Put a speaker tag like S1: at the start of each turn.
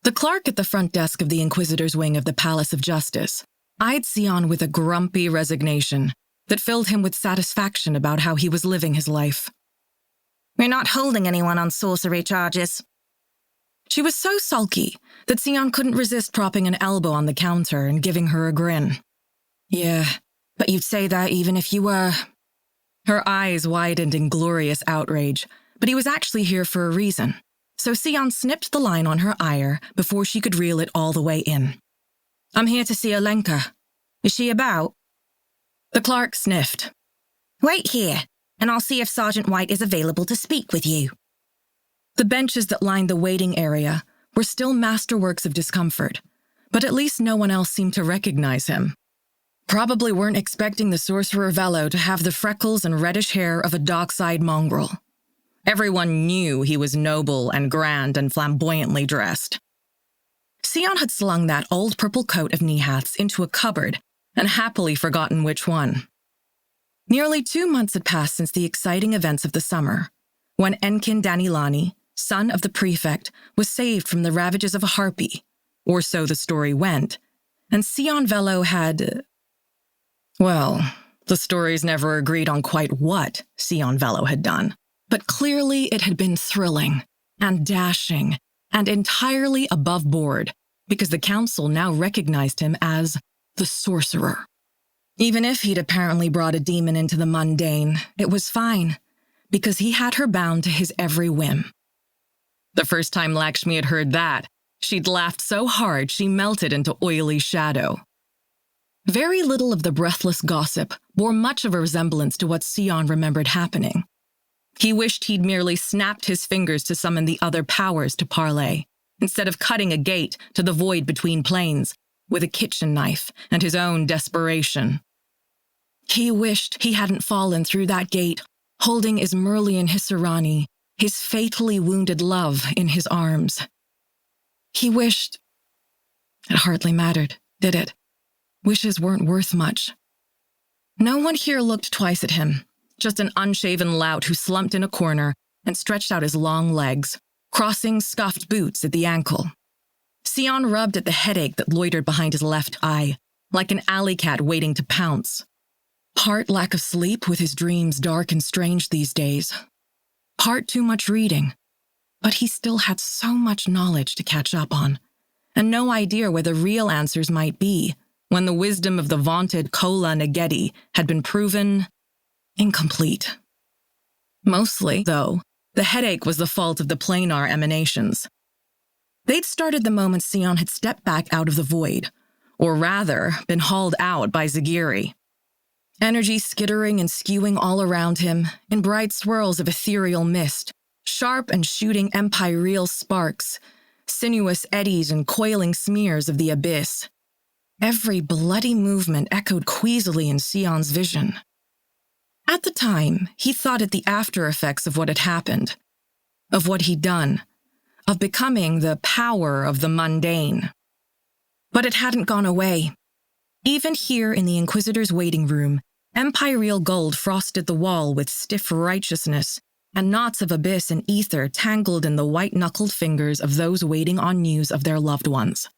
S1: The clerk at the front desk of the Inquisitor's wing of the Palace of Justice eyed Siyon with a grumpy resignation that filled him with satisfaction about how he was living his life.
S2: "We're not holding anyone on sorcery charges."
S1: She was so sulky that Siyon couldn't resist propping an elbow on the counter and giving her a grin. "Yeah, but you'd say that even if you were..." Her eyes widened in glorious outrage, but he was actually here for a reason. So Siyon snipped the line on her ire before she could reel it all the way in. "I'm here to see Olenka. Is she about?" The clerk sniffed.
S2: "Wait here, and I'll see if Sergeant White is available to speak with you."
S1: The benches that lined the waiting area were still masterworks of discomfort, but at least no one else seemed to recognize him. Probably weren't expecting the Sorcerer Velo to have the freckles and reddish hair of a dockside mongrel. Everyone knew he was noble and grand and flamboyantly dressed. Siyon had slung that old purple coat of knee-hats into a cupboard and happily forgotten which one. Nearly 2 months had passed since the exciting events of the summer, when Enkin Danilani, son of the prefect, was saved from the ravages of a harpy, or so the story went, and Siyon Velo had... Well, the stories never agreed on quite what Siyon Velo had done, but clearly it had been thrilling and dashing and entirely above board, because the council now recognized him as the sorcerer. Even if he'd apparently brought a demon into the mundane, it was fine, because he had her bound to his every whim. The first time Lakshmi had heard that, she'd laughed so hard she melted into oily shadow. Very little of the breathless gossip bore much of a resemblance to what Siyon remembered happening. He wished he'd merely snapped his fingers to summon the other powers to parley, instead of cutting a gate to the void between planes with a kitchen knife and his own desperation. He wished he hadn't fallen through that gate, holding Ismerlian Hisarani, his fatally wounded love, in his arms. He wished... It hardly mattered, did it? Wishes weren't worth much. No one here looked twice at him, just an unshaven lout who slumped in a corner and stretched out his long legs, crossing scuffed boots at the ankle. Siyon rubbed at the headache that loitered behind his left eye, like an alley cat waiting to pounce. Part lack of sleep with his dreams dark and strange these days. Part too much reading. But he still had so much knowledge to catch up on, and no idea where the real answers might be when the wisdom of the vaunted Kola Nagedi had been proven incomplete. Mostly, though, the headache was the fault of the planar emanations. They'd started the moment Siyon had stepped back out of the void, or rather, been hauled out by Zagiri. Energy skittering and skewing all around him in bright swirls of ethereal mist, sharp and shooting empyreal sparks, sinuous eddies and coiling smears of the abyss. Every bloody movement echoed queasily in Siyon's vision. At the time, he thought at the after effects of what had happened, of what he'd done, of becoming the power of the mundane. But it hadn't gone away. Even here in the Inquisitor's waiting room, empyreal gold frosted the wall with stiff righteousness, and knots of abyss and ether tangled in the white-knuckled fingers of those waiting on news of their loved ones.